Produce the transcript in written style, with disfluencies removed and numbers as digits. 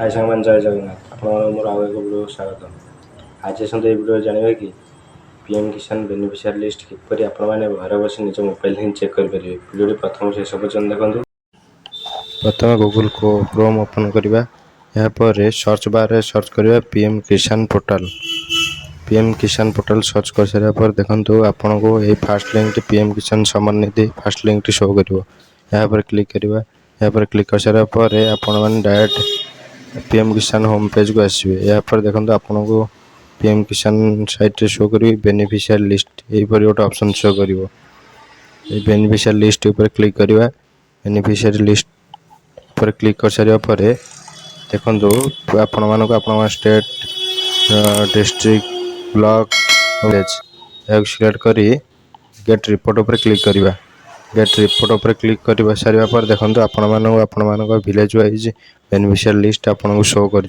हाय सांगमान जय जगन्नाथ आप मोर आउ एक वीडियो स्वागत। आज आसते ये वीडियो जानवे कि पीएम किसान बेनिफिशियरी लिस्ट किपर आपने घर बस निज मोबाइल ही चेक करेंगे। वीडियो प्रथम शेष पर्यटन देखो। प्रथम गूगल क्रोम ओपन करवा यापर सर्च बार सर्च करवा पीएम किसान पोर्टल। पीएम किसान पोर्टल सर्च कर सारापर देखो आपन को ये फास्ट लिंक पीएम किसान Samman Nidhi fast link show कर यहाँ क्लिक करवा। यहाँ क्लिक कर सारापर आपण मैंने डायरेक्ट पीएम किसान होम पेज को आसवे। यहाँ पर देखो आपन को पीएम किसान साइट शो करी बेनिफिशियरी लिस्ट यहीपर गोटे ऑप्शन शो कर बेनिफिशियरी लिस्ट ऊपर क्लिक करवा। बेनिफिशियरी लिस्ट पर क्लिक कर सारापर देखो आपण मानक आपण state district block village select करी गेट रिपोर्ट पर क्लिक करवा। गेट रिपोर्ट पर क्लिक कर सारापर देखो आपण विलेज वाइज बेनिफिशियरी लिस्ट आपन को शो कर।